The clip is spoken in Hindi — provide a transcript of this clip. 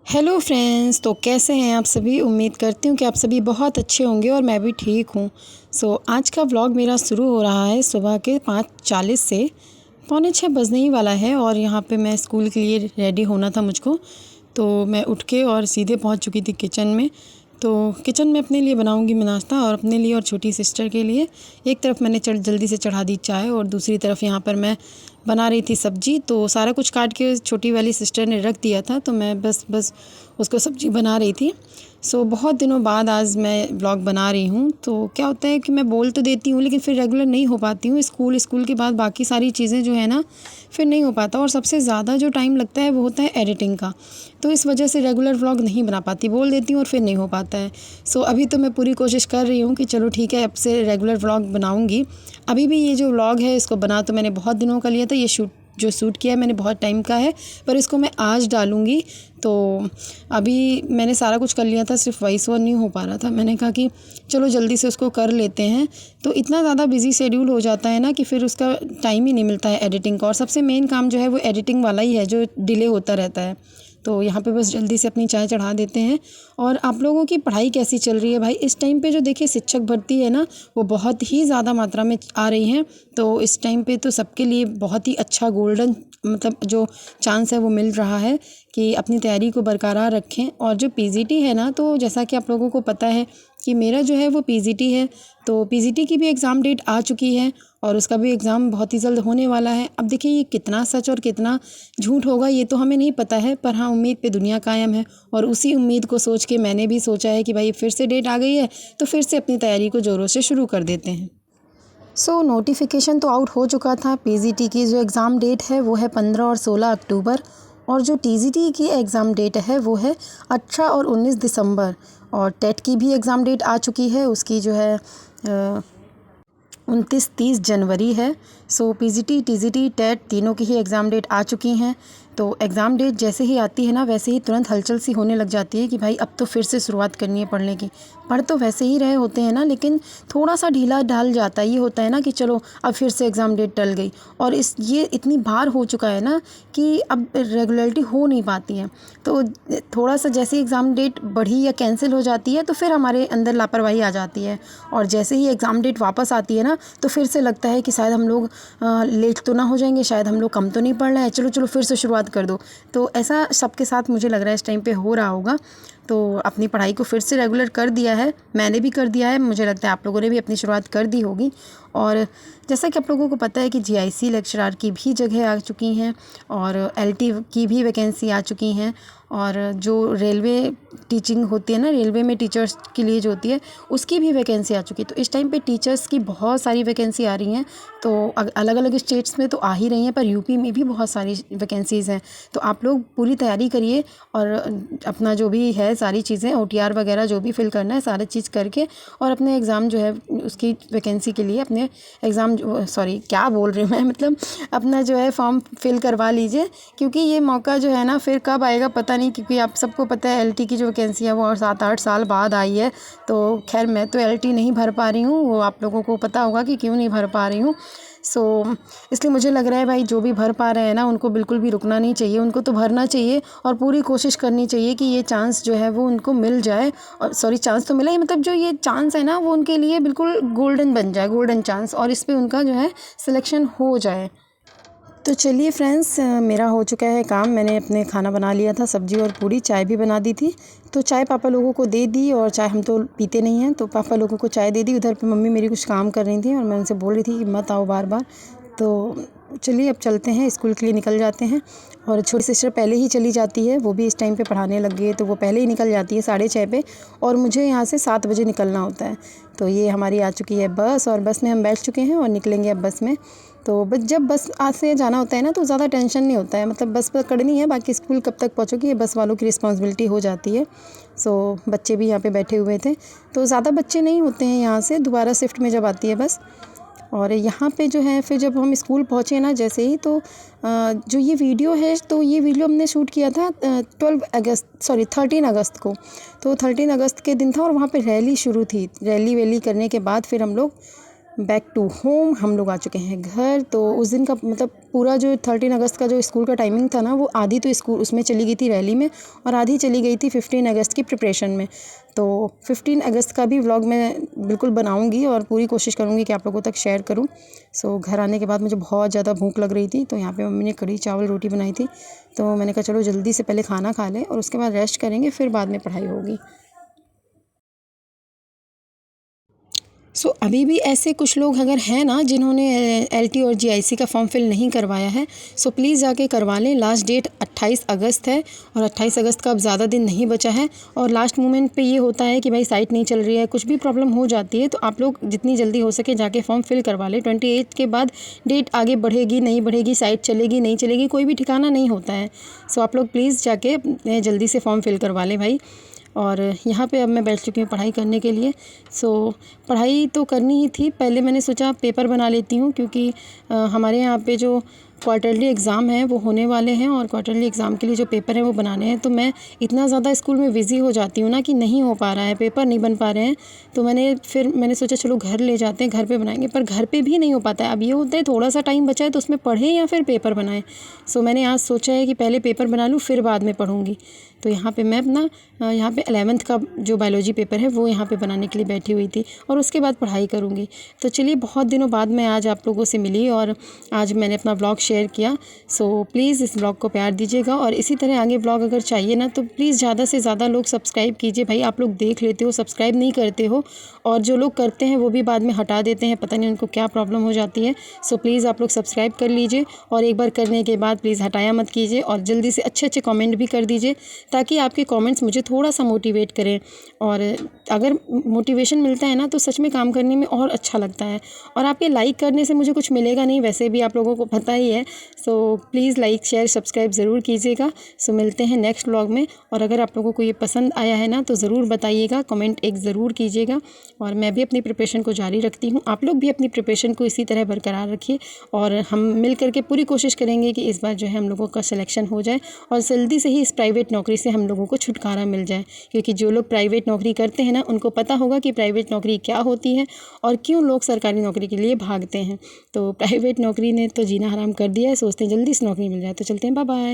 हेलो फ्रेंड्स, तो कैसे हैं आप सभी। उम्मीद करती हूँ कि आप सभी बहुत अच्छे होंगे और मैं भी ठीक हूँ। आज का व्लॉग मेरा शुरू हो रहा है सुबह के 5:40 से। 5:45 बजने ही वाला है और यहाँ पे मैं स्कूल के लिए रेडी होना था मुझको। तो मैं उठ के और सीधे पहुँच चुकी थी किचन में। तो किचन में अपने लिए बनाऊंगी मैं नाश्ता और अपने लिए और छोटी सिस्टर के लिए। एक तरफ मैंने जल्दी से चढ़ा दी चाय और दूसरी तरफ यहाँ पर मैं बना रही थी सब्ज़ी। तो सारा कुछ काट के छोटी वाली सिस्टर ने रख दिया था, तो मैं बस उसको सब्ज़ी बना रही थी। बहुत दिनों बाद आज मैं व्लॉग बना रही हूँ। तो क्या होता है कि मैं बोल तो देती हूँ लेकिन फिर रेगुलर नहीं हो पाती हूँ। स्कूल के बाद बाकी सारी चीज़ें जो है ना फिर नहीं हो पाता, और सबसे ज़्यादा जो टाइम लगता है वो होता है एडिटिंग का। तो इस वजह से रेगुलर व्लॉग नहीं बना पाती, बोल देती हूँ और फिर नहीं हो पाता है। अभी तो मैं पूरी कोशिश कर रही हूँ कि चलो ठीक है, अब से रेगुलर व्लॉग बनाऊँगी। अभी भी ये जो व्लॉग है इसको बना तो मैंने बहुत दिनों का लिया था। ये शूट किया है मैंने बहुत टाइम का है, पर इसको मैं आज डालूँगी। तो अभी मैंने सारा कुछ कर लिया था, सिर्फ वॉइस ओवर नहीं हो पा रहा था। मैंने कहा कि चलो जल्दी से उसको कर लेते हैं। तो इतना ज़्यादा बिजी शेड्यूल हो जाता है ना कि फिर उसका टाइम ही नहीं मिलता है एडिटिंग का, और सबसे मेन काम जो है वो एडिटिंग वाला ही है जो डिले होता रहता है। तो यहाँ पे बस जल्दी से अपनी चाय चढ़ा देते हैं। और आप लोगों की पढ़ाई कैसी चल रही है भाई। इस टाइम पे जो देखिए शिक्षक भर्ती है ना वो बहुत ही ज़्यादा मात्रा में आ रही हैं। तो इस टाइम पे तो सबके लिए बहुत ही अच्छा गोल्डन मतलब जो चांस है वो मिल रहा है कि अपनी तैयारी को बरकरार रखें। और जो पीजीटी है ना, तो जैसा कि आप लोगों को पता है कि मेरा जो है वो पीजीटी है। तो पीजीटी की भी एग्ज़ाम डेट आ चुकी है और उसका भी एग्ज़ाम बहुत ही जल्द होने वाला है। अब देखिए ये कितना सच और कितना झूठ होगा ये तो हमें नहीं पता है, पर हाँ उम्मीद पे दुनिया कायम है। और उसी उम्मीद को सोच के मैंने भी सोचा है कि भाई फिर से डेट आ गई है तो फिर से अपनी तैयारी को ज़ोरों से शुरू कर देते हैं। नोटिफिकेशन तो आउट हो चुका था। पीजीटी की जो एग्ज़ाम डेट है वो है 15 और 16 अक्टूबर, और जो टीजीटी की एग्ज़ाम डेट है वो है 18 और 19 दिसंबर। और टेट की भी एग्ज़ाम डेट आ चुकी है, उसकी जो है 29-30 जनवरी है। पीजीटी टीजीटी टेट तीनों की ही एग्ज़ाम डेट आ चुकी हैं। तो एग्ज़ाम डेट जैसे ही आती है ना वैसे ही तुरंत हलचल सी होने लग जाती है कि भाई अब तो फिर से शुरुआत करनी है पढ़ने की। पढ़ तो वैसे ही रहे होते हैं ना, लेकिन थोड़ा सा ढीला ढाल जाता है। ये होता है ना कि चलो अब फिर से एग्ज़ाम डेट टल गई, और ये इतनी बार हो चुका है ना कि अब रेगुलरिटी हो नहीं पाती है। तो थोड़ा सा जैसे ही एग्ज़ाम डेट बढ़ी या कैंसिल हो जाती है तो फिर हमारे अंदर लापरवाही आ जाती है, और जैसे ही एग्ज़ाम डेट वापस आती है ना तो फिर से लगता है कि शायद हम लोग लेट तो ना हो जाएंगे, शायद हम लोग कम तो नहीं पढ़ रहे हैं, चलो फिर से शुरुआत कर दो। तो ऐसा सबके साथ मुझे लग रहा है इस टाइम पे हो रहा होगा। तो अपनी पढ़ाई को फिर से रेगुलर कर दिया है, मैंने भी कर दिया है, मुझे लगता है आप लोगों ने भी अपनी शुरुआत कर दी होगी। और जैसा कि आप लोगों को पता है कि जीआईसी लेक्चरर की भी जगह आ चुकी हैं और एलटी की भी वैकेंसी आ चुकी हैं, और जो रेलवे टीचिंग होती है ना, रेलवे में टीचर्स के लिए जो होती है उसकी भी वैकेंसी आ चुकी है। तो इस टाइम पे टीचर्स की बहुत सारी वैकेंसी आ रही हैं। तो अलग अलग स्टेट्स में तो आ ही रही हैं, पर यूपी में भी बहुत सारी वैकेंसीज़ हैं। तो आप लोग पूरी तैयारी करिए और अपना जो भी है सारी चीज़ें ओटीआर वगैरह जो भी फिल करना है सारी चीज़ करके, और अपने एग्ज़ाम जो है उसकी वैकेंसी के लिए अपने एग्ज़ाम क्या बोल रही हूँ मैं, मतलब अपना जो है फॉर्म फिल करवा लीजिए। क्योंकि ये मौका जो है ना फिर कब आएगा पता नहीं, क्योंकि आप सबको पता है एलटी की जो वैकेंसी है वो 7-8 साल बाद आई है। तो खैर मैं तो एलटी नहीं भर पा रही हूँ, वो आप लोगों को पता होगा कि क्यों नहीं भर पा रही हूँ। इसलिए मुझे लग रहा है भाई जो भी भर पा रहे हैं ना उनको बिल्कुल भी रुकना नहीं चाहिए, उनको तो भरना चाहिए और पूरी कोशिश करनी चाहिए कि ये चांस जो है वो उनको मिल जाए। और चांस तो मिला ही, मतलब जो ये चांस है ना वो उनके लिए बिल्कुल गोल्डन बन जाए, गोल्डन चांस, और इस पे उनका जो है सिलेक्शन हो जाए। तो चलिए फ्रेंड्स, मेरा हो चुका है काम। मैंने अपने खाना बना लिया था, सब्जी और पूरी, चाय भी बना दी थी। तो चाय पापा लोगों को दे दी, और चाय हम तो पीते नहीं हैं, तो पापा लोगों को चाय दे दी। उधर पे मम्मी मेरी कुछ काम कर रही थी और मैं उनसे बोल रही थी कि मत आओ बार बार। तो चलिए अब चलते हैं, स्कूल के लिए निकल जाते हैं। और छोटी सिस्टर पहले ही चली जाती है, वो भी इस टाइम पे पढ़ाने लग गई है, तो वो पहले ही निकल जाती है 6:30 पे, और मुझे यहाँ से 7 बजे निकलना होता है। तो ये हमारी आ चुकी है बस, और बस में हम बैठ चुके हैं और निकलेंगे अब बस में। तो बस जब बस आज से जाना होता है ना तो ज़्यादा टेंशन नहीं होता है, मतलब बस पकड़नी है, बाकी स्कूल कब तक पहुँचोगी ये बस वालों की रिस्पॉन्सिबिलिटी हो जाती है। बच्चे भी यहाँ पे बैठे हुए थे, तो ज़्यादा बच्चे नहीं होते हैं यहाँ से, दोबारा शिफ्ट में जब आती है बस। और यहाँ पे जो है फिर जब हम स्कूल पहुँचे ना जैसे ही, तो जो ये वीडियो है तो ये वीडियो हमने शूट किया था 13 अगस्त को। तो 13 अगस्त के दिन था और वहाँ पे रैली शुरू थी। रैली वैली करने के बाद फिर हम लोग बैक टू होम हम लोग आ चुके हैं घर। तो उस दिन का मतलब पूरा जो 13 अगस्त का जो स्कूल का टाइमिंग था ना, वो आधी तो स्कूल उसमें चली गई थी रैली में और आधी चली गई थी 15 अगस्त की प्रिपरेशन में। तो 15 अगस्त का भी व्लॉग मैं बिल्कुल बनाऊंगी और पूरी कोशिश करूंगी कि आप लोगों तक शेयर करूं। सो घर आने के बाद मुझे बहुत ज़्यादा भूख लग रही थी, तो यहाँ पे मम्मी ने कढ़ी चावल रोटी बनाई थी। तो मैंने कहा चलो जल्दी से पहले खाना खा लें और उसके बाद रेस्ट करेंगे, फिर बाद में पढ़ाई होगी। अभी भी ऐसे कुछ लोग अगर हैं ना जिन्होंने एलटी और जीआईसी का फॉर्म फिल नहीं करवाया है, प्लीज़ जाके करवा लें। लास्ट डेट 28 अगस्त है और 28 अगस्त का अब ज़्यादा दिन नहीं बचा है। और लास्ट मोमेंट पे ये होता है कि भाई साइट नहीं चल रही है, कुछ भी प्रॉब्लम हो जाती है, तो आप लोग जितनी जल्दी हो सके जाके फॉर्म फिल करवा लें। 28 के बाद डेट आगे बढ़ेगी नहीं बढ़ेगी, साइट चलेगी नहीं चलेगी, कोई भी ठिकाना नहीं होता है। आप लोग प्लीज़ जाके जल्दी से फॉर्म फिल करवा लें भाई। और यहाँ पे अब मैं बैठ चुकी हूँ पढ़ाई करने के लिए। पढ़ाई तो करनी ही थी, पहले मैंने सोचा पेपर बना लेती हूँ, क्योंकि हमारे यहाँ पे जो क्वार्टरली एग्ज़ाम है वो होने वाले हैं और क्वार्टरली एग्ज़ाम के लिए जो पेपर हैं वो बनाने हैं। तो मैं इतना ज़्यादा स्कूल में बिज़ी हो जाती हूँ ना कि नहीं हो पा रहा है, पेपर नहीं बन पा रहे हैं। तो मैंने सोचा चलो घर ले जाते हैं, घर पे बनाएंगे, पर घर पे भी नहीं हो पाता है। अब ये होता है थोड़ा सा टाइम बचा है तो उसमें पढ़ें या फिर पेपर बनाएं। मैंने आज सोचा है कि पहले पेपर बना लूँ फिर बाद में पढ़ूँगी। तो यहाँ पे मैं अपना यहाँ पे 11th का जो बायोलॉजी पेपर है वो यहाँ पे बनाने के लिए बैठी हुई थी और उसके बाद पढ़ाई करूँगी। तो चलिए, बहुत दिनों बाद मैं आज आप लोगों से मिली और आज मैंने अपना ब्लॉग शेयर किया। प्लीज़ इस ब्लॉग को प्यार दीजिएगा और इसी तरह आगे ब्लॉग अगर चाहिए ना तो प्लीज़ ज़्यादा से ज़्यादा लोग सब्सक्राइब कीजिए। भाई आप लोग देख लेते हो, सब्सक्राइब नहीं करते हो, और जो लोग करते हैं वो भी बाद में हटा देते हैं, पता नहीं उनको क्या प्रॉब्लम हो जाती है। प्लीज़ आप लोग सब्सक्राइब कर लीजिए और एक बार करने के बाद प्लीज़ हटाया मत कीजिए और जल्दी से अच्छे अच्छे कमेंट भी कर दीजिए, ताकि आपके कमेंट्स मुझे थोड़ा सा मोटिवेट करें। और अगर मोटिवेशन मिलता है ना तो सच में काम करने में और अच्छा लगता है। और आपके लाइक करने से मुझे कुछ मिलेगा नहीं, वैसे भी आप लोगों को पता ही है। प्लीज़ लाइक शेयर सब्सक्राइब ज़रूर कीजिएगा। मिलते हैं नेक्स्ट व्लॉग में। और अगर आप लोगों को ये पसंद आया है ना तो ज़रूर बताइएगा, कमेंट एक ज़रूर कीजिएगा। और मैं भी अपनी प्रिपरेशन को जारी रखती हूँ, आप लोग भी अपनी प्रिपरेशन को इसी तरह बरकरार रखिए और हम मिल करके पूरी कोशिश करेंगे कि इस बार जो है हम लोगों का सिलेक्शन हो जाए और जल्दी से ही इस प्राइवेट नौकरी से हम लोगों को छुटकारा मिल जाए। क्योंकि जो लोग प्राइवेट नौकरी करते हैं ना उनको पता होगा कि प्राइवेट नौकरी क्या होती है और क्यों लोग सरकारी नौकरी के लिए भागते हैं। तो प्राइवेट नौकरी ने तो जीना हराम कर दिया है, सोचते हैं जल्दी से नौकरी मिल जाए। तो चलते हैं, बाय बाय।